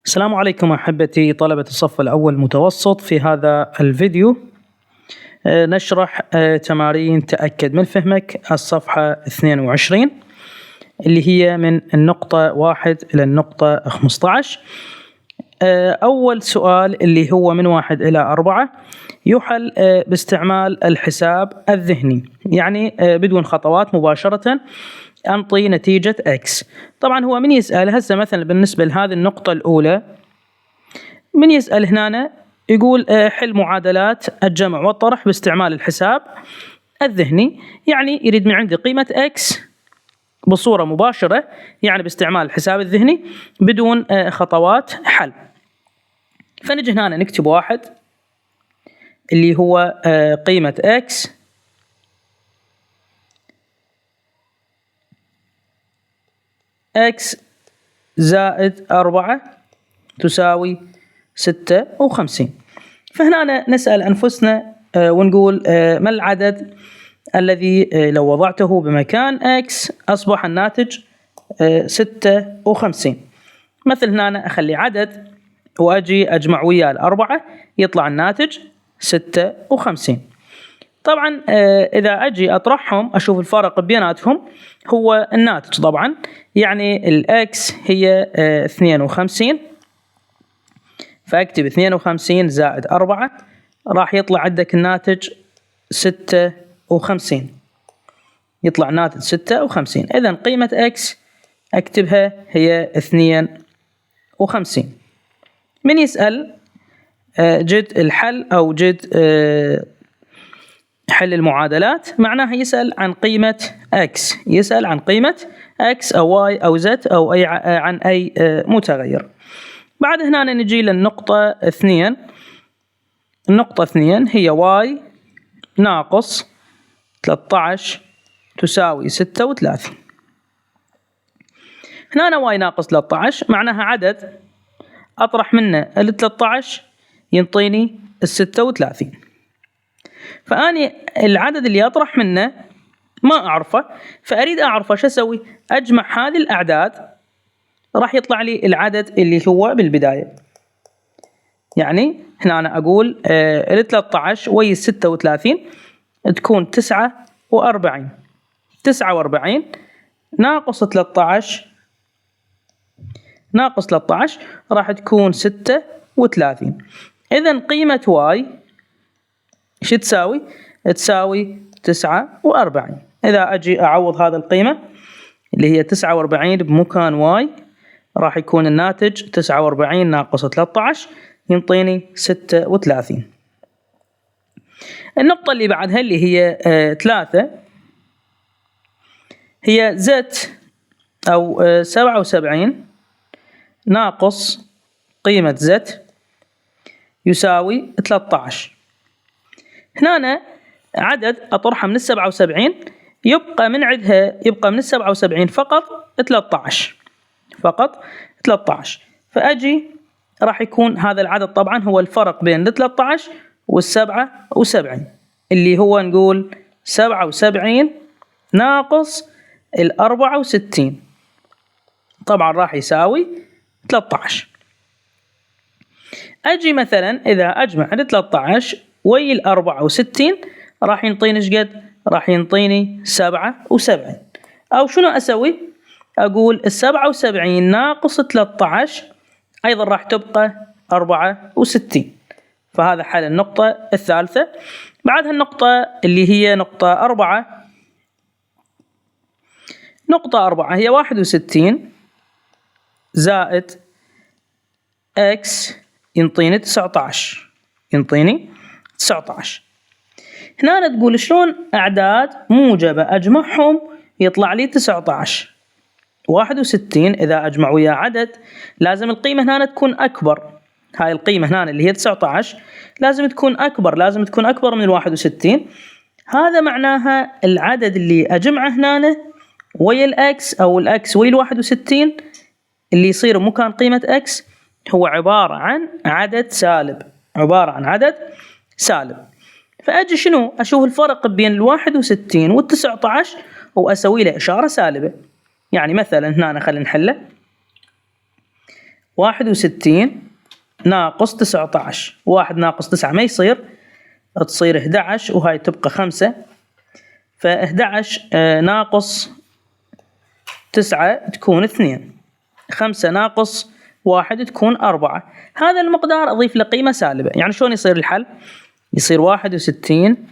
السلام عليكم أحبتي طلبة الصف الأول متوسط. في هذا الفيديو نشرح تمارين تأكد من فهمك الصفحة 22 اللي هي من النقطة 1 إلى النقطة 15. أول سؤال اللي هو من 1 إلى 4 يحل باستعمال الحساب الذهني، يعني بدون خطوات مباشرة أنطي نتيجة X. طبعا هو من يسأل هسه مثلا بالنسبة لهذه النقطة الأولى، من يسأل هنا يقول حل معادلات الجمع والطرح باستعمال الحساب الذهني، يعني يريد من عندي قيمة X بصورة مباشرة، يعني باستعمال الحساب الذهني بدون خطوات حل. فنجي هنا نكتب 1 اللي هو قيمة X زائد 4 تساوي 56. فهنا نسأل أنفسنا ونقول ما العدد الذي لو وضعته بمكان X أصبح الناتج 56. مثل هنا أخلي عدد وأجي أجمع وياه الأربعة يطلع الناتج 56. طبعا إذا أجي أطرحهم أشوف الفرق بيناتهم هو الناتج، طبعا يعني الإكس هي 52، فأكتب 52 زائد 4 راح يطلع عندك الناتج 56، يطلع ناتج 56. إذن قيمة إكس أكتبها هي 52. من يسأل جد الحل أو جد حل المعادلات، معناها يسأل عن قيمة X، يسأل عن قيمة X أو Y أو Z أو عن أي متغير. بعد هنا نجي للنقطة 2. النقطة 2 هي Y ناقص 13 تساوي 36. هنا Y ناقص 13 معناها عدد أطرح منه 13 ينطيني 36. فأني العدد اللي أطرح منه ما أعرفه، فأريد أعرفه شو أسوي؟ أجمع هذه الأعداد راح يطلع لي العدد اللي هو بالبداية. يعني هنا أنا أقول 13 ويا 36 تكون 49. 49 ناقص 13 راح تكون 36. إذن قيمة Y إيش تساوي؟ تساوي 49. إذا أجي أعوض هذا القيمة اللي هي 49 بمكان Y راح يكون الناتج 49 ناقص 13 ينطيني 36. النقطة اللي بعدها اللي هي 3 هي Z أو 77 ناقص قيمة Z يساوي 13. هنا عدد أطرحه من 77 يبقى من عندها من 77 فقط 13. فأجي راح يكون هذا العدد طبعا هو الفرق بين 13 وال77 اللي هو نقول 77 ناقص 64، طبعا راح يساوي 13. أجي مثلا إذا أجمع 13 ويا 64 راح ينطيني ايش قد؟ راح ينطيني 77. أو شنو أسوي؟ أقول 77 ناقص 13 أيضا راح تبقى 64. فهذا حل النقطة الثالثة. بعدها النقطة اللي هي نقطة 4. نقطة 4 هي 61 زائد X ينطيني 19. هنا تقول شلون أعداد موجبة أجمعهم يطلع لي 19. 61 إذا أجمع ويا عدد لازم القيمة هنا تكون أكبر، هاي القيمة هنا اللي هي 19 لازم تكون أكبر من 61. هذا معناها العدد اللي أجمعه هنا ويا الإكس أو الإكس ويا 61 اللي يصير مكان قيمة X هو عبارة عن عدد سالب. فأجي شنو؟ أشوف الفرق بين 61 وال19 وأسوي له إشارة سالبة. يعني مثلا هنا خلينا نحله 61 ناقص 19. 1 ناقص 9 ما يصير، تصير 11 وهاي تبقى 5. ف11 ناقص 9 تكون 2. 5 ناقص 1 تكون 4. هذا المقدار أضيف له قيمة سالبة. يعني شلون يصير الحل؟ يصير 61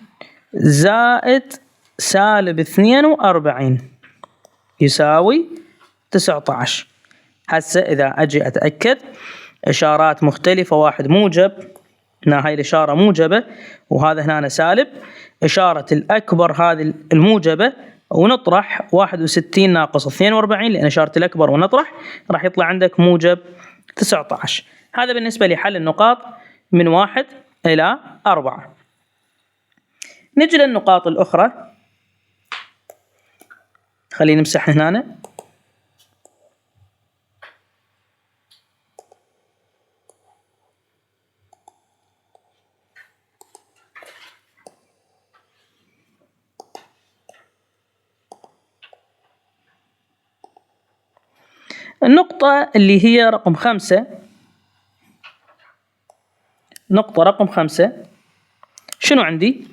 زائد سالب 42 يساوي 19. هسه إذا أجي أتأكد إشارات مختلفة، واحد موجب، هنا هاي الإشارة موجبة وهذا هنا سالب، إشارة الأكبر هذه الموجبة، ونطرح 61 ناقص 42 لأن إشارة الأكبر ونطرح راح يطلع عندك موجب 19. هذا بالنسبة لحل النقاط من 1 إلى 4. نجي للنقاط الأخرى. خلينا نمسح هنا. النقطة اللي هي رقم 5، نقطة رقم 5 شنو عندي؟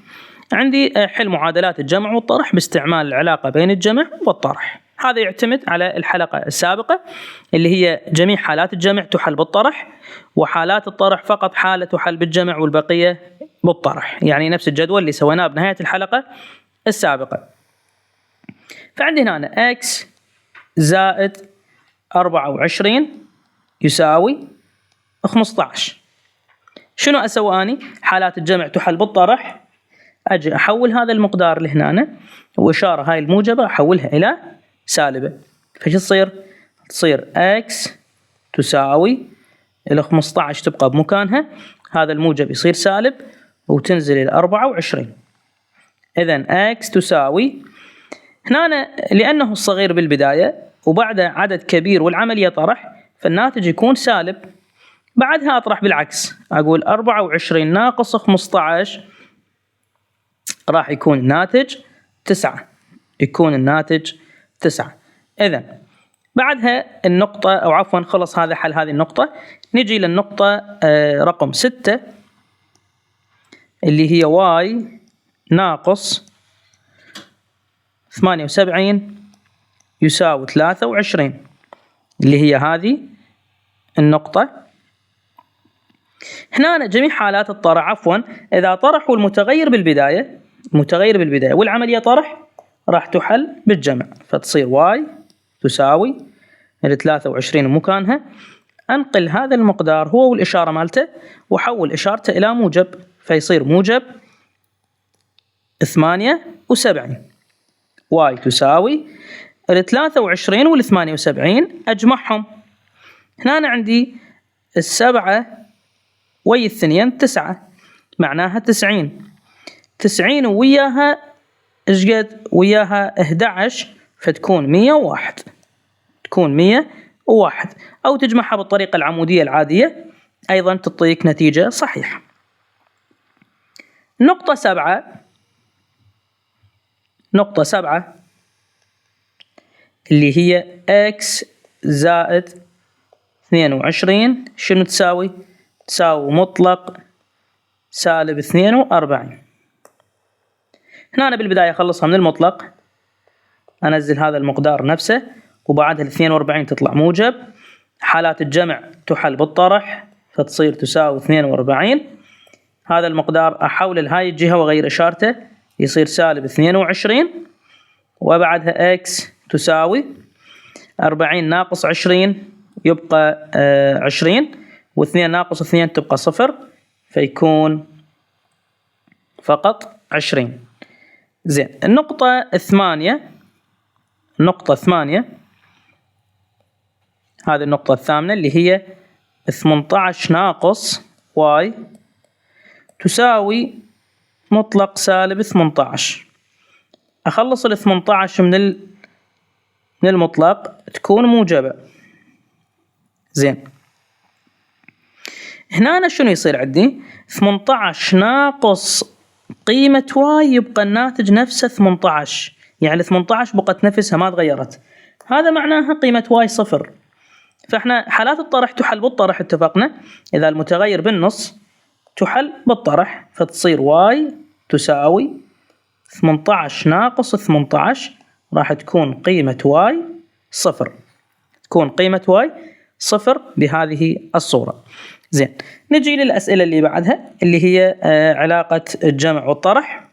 عندي حل معادلات الجمع والطرح باستعمال العلاقة بين الجمع والطرح. هذا يعتمد على الحلقة السابقة اللي هي جميع حالات الجمع تحل بالطرح، وحالات الطرح فقط حالة تحل بالجمع والبقية بالطرح، يعني نفس الجدول اللي سويناه بنهاية الحلقة السابقة. فعندي هنا x زائد 24 يساوي 15. شنو أسوي أني؟ حالات الجمع تحل بالطرح، أجي أحول هذا المقدار اللي هنا وإشارة هاي الموجبة أحولها إلى سالبة. فش تصير؟ تصير x تساوي 15 تبقى بمكانها، هذا الموجب يصير سالب وتنزل إلى 24. إذن x تساوي هنا لأنه الصغير بالبداية وبعده عدد كبير والعملية طرح فالناتج يكون سالب. بعدها أطرح بالعكس، أقول 24 ناقص 15 راح يكون الناتج 9، يكون الناتج 9. إذن بعدها النقطة، أو عفوا خلص هذا حل هذه النقطة. نجي للنقطة رقم 6 اللي هي y ناقص 78 يساوي 23 اللي هي هذه النقطة. هنا جميع حالات الطرح، عفوا إذا طرحوا المتغير بالبداية، والعملية طرح راح تحل بالجمع، فتصير y تساوي 23 مكانها. أنقل هذا المقدار هو والإشارة مالته وحول إشارته إلى موجب، فيصير موجب 78. y تساوي 23 وال78 أجمعهم. هنا عندي 7 ويا 2 9، معناها 90. 90 وياها إيش قد؟ وياها 11 فتكون 101. تكون 101، أو تجمعها بالطريقة العمودية العادية أيضا تعطيك نتيجة صحيحة. نقطة 7 اللي هي x زائد 22 شنو تساوي؟ تساوي مطلق سالب 42. هنا أنا بالبداية أخلصها من المطلق، أنزل هذا المقدار نفسه وبعدها 42 تطلع موجب. حالات الجمع تحل بالطرح فتصير تساوي 42. هذا المقدار أحول لهاي الجهة وأغير إشارته يصير سالب 22، وبعدها x تساوي 40 ناقص 20 يبقى 20، و2 ناقص 2 تبقى 0 فيكون فقط 20. زين، النقطة 8 هذه النقطة الثامنة اللي هي 18 ناقص y تساوي مطلق سالب 18. أخلص 18 من المطلق تكون موجبة. زين، هنا أنا شنو يصير عندي؟ 18 ناقص قيمة y يبقى الناتج نفسه 18، يعني 18 بقت نفسها ما تغيرت. هذا معناها قيمة y 0. فإحنا حالات الطرح تحل بالطرح، اتفقنا. إذا المتغير بالنص تحل بالطرح، فتصير y تساوي 18 ناقص 18، راح تكون قيمة y صفر، تكون قيمة y صفر بهذه الصورة. زين، نجي للأسئلة اللي بعدها اللي هي علاقة الجمع والطرح،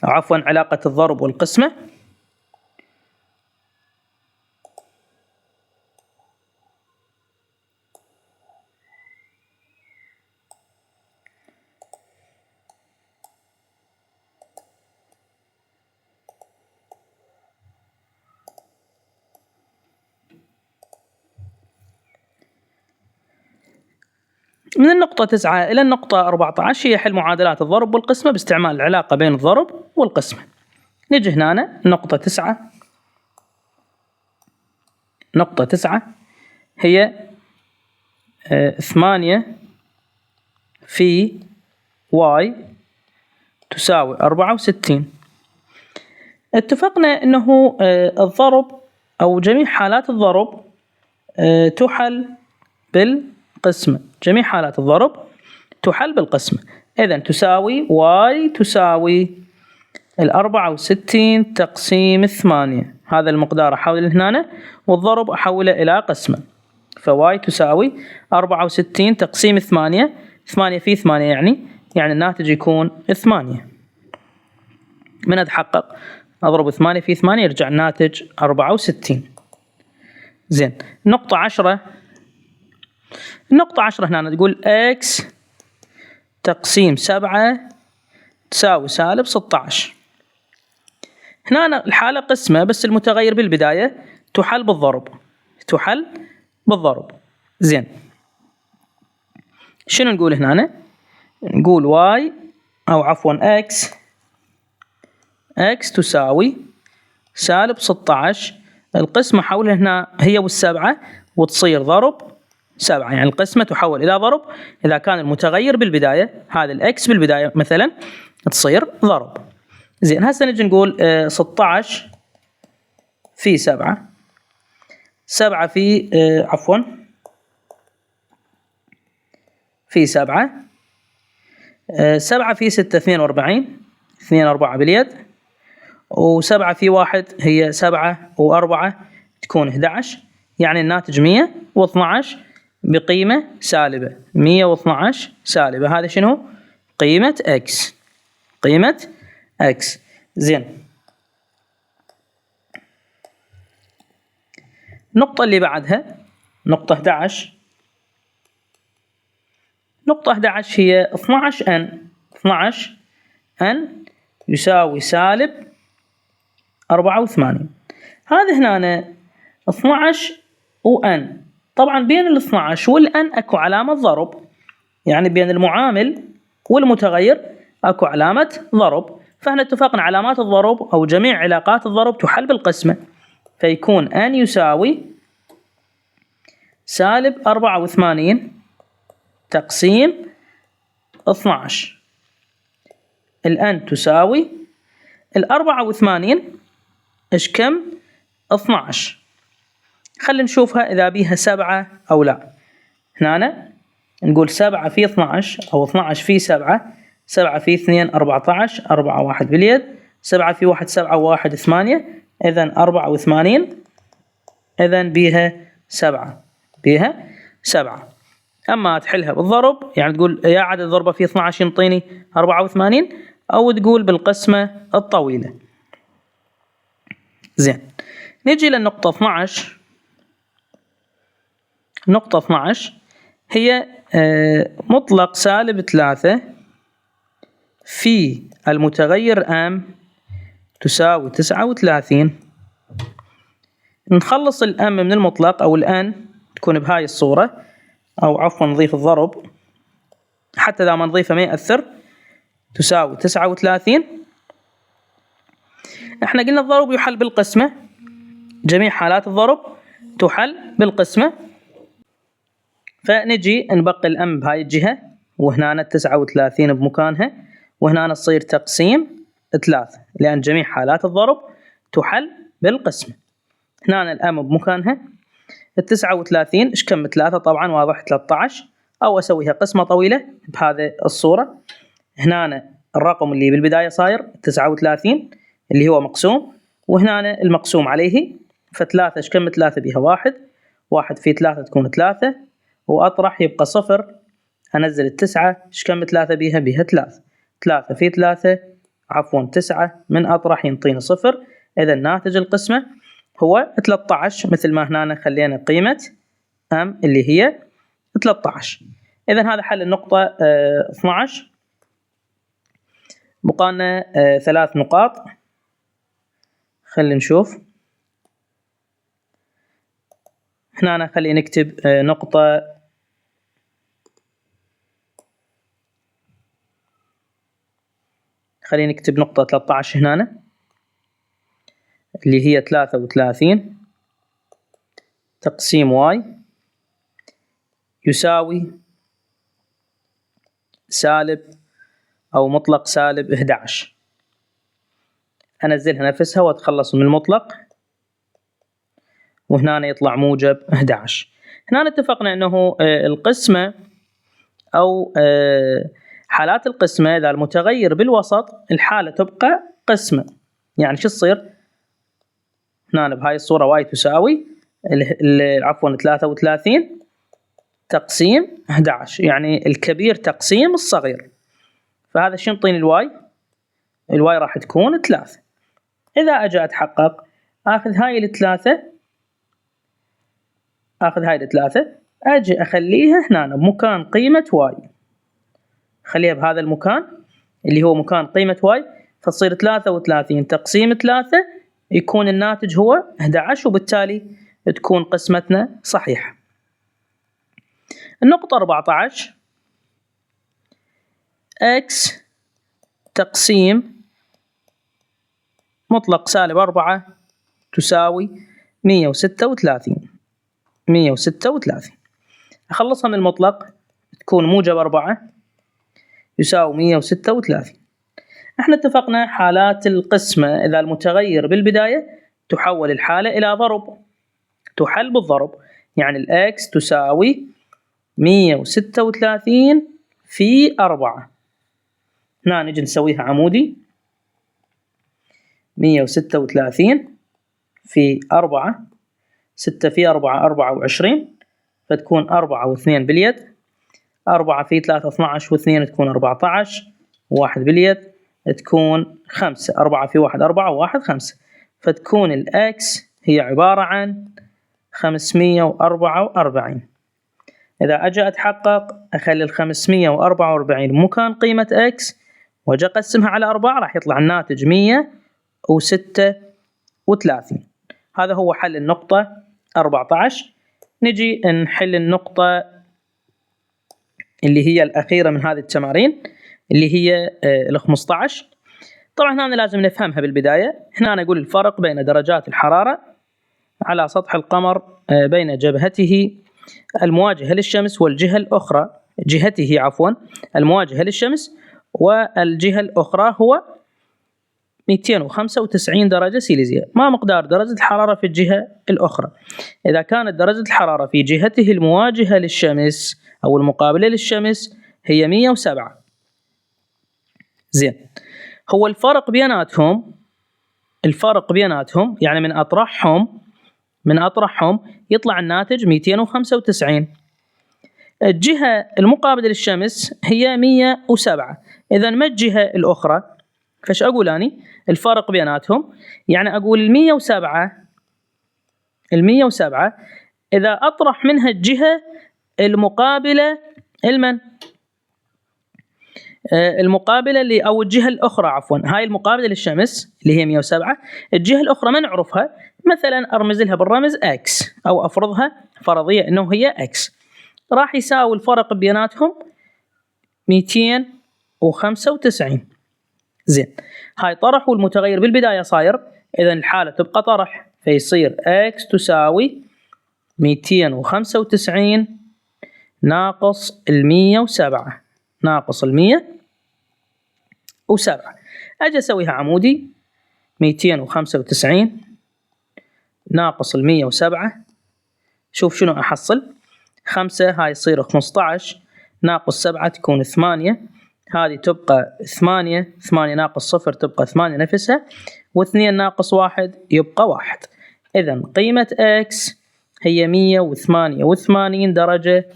أو عفوا علاقة الضرب والقسمة. من النقطة 9 إلى النقطة 14 هي حل معادلات الضرب والقسمة باستعمال العلاقة بين الضرب والقسمة. نجي هنا نقطة 9. نقطة 9 هي 8 في y تساوي 64. اتفقنا أنه الضرب أو جميع حالات الضرب تحل بالقسمة، جميع حالات الضرب تحل بالقسمة. إذن تساوي y تساوي 64 تقسيم 8، هذا المقدار أحوله هنا والضرب أحوله إلى قسمة، فy تساوي 64 تقسيم 8، 8 في 8 يعني الناتج يكون 8. من أتحقق أضرب 8 في 8 يرجع الناتج 64. زين، نقطة 10. النقطة 10 هنا تقول x تقسيم 7 تساوي سالب 16. هنا الحالة قسمة بس المتغير بالبداية تحل بالضرب، تحل بالضرب. زين، شنو نقول هنا؟ نقول y أو عفوا x تساوي سالب 16، القسمة حولها هنا هي والسبعة وتصير ضرب 7، يعني القسمة تحول إلى ضرب إذا كان المتغير بالبداية هذا الإكس بالبداية مثلا تصير ضرب. زين، هسه نجي نقول 16 في 7، 7 في عفوا في 7، 7 في 6 42، 2 4 باليد، و7 في 1 هي 7 و4 تكون 11، يعني الناتج 112 بقيمة سالبة، 112 سالبة. هذا شنو؟ قيمة x، قيمة x. زين، النقطة اللي بعدها نقطة 11. نقطة 11 هي 12n، 12n يساوي سالب 84. هذا هنا 12 و n، طبعا بين ال 12 وال n اكو علامة ضرب، يعني بين المعامل والمتغير اكو علامة ضرب، فاحنا اتفقنا علامات الضرب او جميع علاقات الضرب تحل بالقسمة، فيكون n يساوي سالب 84 تقسيم 12. ال n تساوي ال 84 ايش كم؟ 12. خلينا نشوفها إذا بيها 7 أو لا. هنا نقول 7 في 12 أو 12 في 7، 7 في 2 14، 4 1 باليد، 7 في 1 7 و1 8، إذن 84، إذن بيها 7، بيها 7. أما تحلها بالضرب يعني تقول يا عدد ضربة في 12 ينطيني 84، أو تقول بالقسمة الطويلة. زين، نجي للنقطة 12. نقطة 12 هي مطلق سالب 3 في المتغير m تساوي 39. نخلص الm من المطلق أو الn تكون بهاي الصورة، أو عفوا نضيف الضرب حتى إذا ما نضيفه ما يأثر، تساوي 39. احنا قلنا الضرب يحل بالقسمة، جميع حالات الضرب تحل بالقسمة، فنجي نبقي الأم بهاي الجهة، وهنا 39 بمكانها، وهنا تصير تقسيم 3 لأن جميع حالات الضرب تحل بالقسمة. هنا الأم بمكانها، ال39 إيش كم 3 طبعًا واضح 13، أو أسويها قسمة طويلة بهذه الصورة. هنا الرقم اللي بالبداية صاير 39 اللي هو مقسوم، وهنا المقسوم عليه، ف3 إيش كم 3 بها 1، 1 في 3 تكون 3، وأطرح يبقى 0. أنزل ال9 إيش كم 3 بها 3، 3 في 3 عفوًا 9 من أطرح ينطيني 0. إذا ناتج القسمة هو 13 مثل ما هنا خلينا قيمة اللي هي 13. إذا هذا حل النقطة 12. بقى لنا 3 نقاط. خلينا نشوف هنا خلينا نكتب نقطة خلينا نكتب نقطة 13 هنا اللي هي 33 تقسيم واي يساوي سالب أو مطلق سالب 11. أنزلها نفسها وأتخلص من المطلق، وهنا يطلع موجب 11. هنا اتفقنا أنه القسمة أو حالات القسمة إذا المتغير بالوسط الحالة تبقى قسمة. يعني شو تصير؟ هنا بهاي الصورة واي تساوي عفوا 33 تقسيم 11، يعني الكبير تقسيم الصغير. فهذا شو ينطيني الواي؟ الواي راح تكون 3. إذا أجي أتحقق آخذ هاي الثلاثة، أجي أخليها هنا بمكان قيمة واي، خليها بهذا المكان اللي هو مكان قيمة واي، فتصير 33 تقسيم 3 يكون الناتج هو 11، وبالتالي تكون قسمتنا صحيحة. النقطة 14 x تقسيم مطلق سالب 4 تساوي 136. أخلصها من المطلق تكون موجب 4 يساوي 136. احنا اتفقنا حالات القسمة إذا المتغير بالبداية تحول الحالة إلى ضرب، تحل بالضرب، يعني الإكس تساوي 136 في 4. هنا نجي نسويها عمودي، 136 في 4، 6 في 4 24، فتكون 4 و2 باليد، 4 في 3 12 و2 تكون 14، و1 باليد تكون 5، 4 في 1 4 و1 5، فتكون الإكس هي عبارة عن 544. إذا أجي أتحقق أخلي 544 مكان قيمة إكس وأجي أقسمها على 4 راح يطلع الناتج 136. هذا هو حل النقطة 14. نجي نحل النقطة اللي هي الأخيرة من هذه التمارين اللي هي 15. طبعا هنا لازم نفهمها بالبداية. هنا أنا أقول الفرق بين درجات الحرارة على سطح القمر بين جبهته المواجهة للشمس والجهة الأخرى، جهته عفوا المواجهة للشمس، والجهة الأخرى هو 295 درجة سيليزية. ما مقدار درجة الحرارة في الجهة الأخرى؟ إذا كانت درجة الحرارة في جهته المواجهة للشمس أو المقابلة للشمس هي 107. زين، هو الفرق بيناتهم يعني من أطرحهم يطلع الناتج 295. الجهة المقابلة للشمس هي 107، إذا ما الجهة الأخرى؟ فش أقول أني الفرق بيناتهم؟ يعني أقول 107 إذا أطرح منها الجهة المقابلة المقابلة أو الجهة الأخرى عفوا، هاي المقابلة للشمس اللي هي 107، الجهة الأخرى ما نعرفها، مثلا أرمز لها بالرمز X أو أفرضها فرضية أنه هي X، راح يساوي الفرق بيناتهم 295. زين، هاي طرح والمتغير بالبداية صاير، إذا الحالة تبقى طرح، فيصير X تساوي 295 ناقص 107 ناقص 107. أجي أسويها عمودي، 295 ناقص 107 شوف شنو أحصل. 5 هاي يصير 15 ناقص 7 تكون 8، هذه تبقى 8 ناقص 0 تبقى 8 نفسها، و2 ناقص 1 يبقى 1. إذا قيمة x هي 188 درجة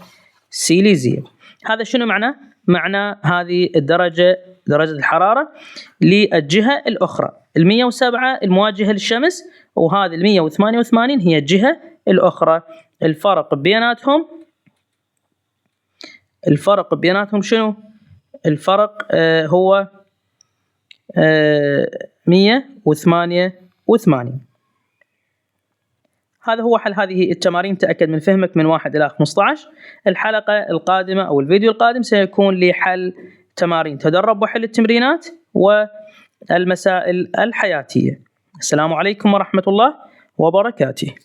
سيليزية. هذا شنو معناه؟ معناه هذه درجة الحرارة للجهة الأخرى. 107 المواجهة للشمس، وهذه 188 هي الجهة الأخرى. الفرق بيناتهم شنو؟ الفرق هو 188. هذا هو حل هذه التمارين. تأكد من فهمك من 1 إلى 15. الحلقة القادمة أو الفيديو القادم سيكون لحل تمارين تدرب وحل التمرينات والمسائل الحياتية. السلام عليكم ورحمة الله وبركاته.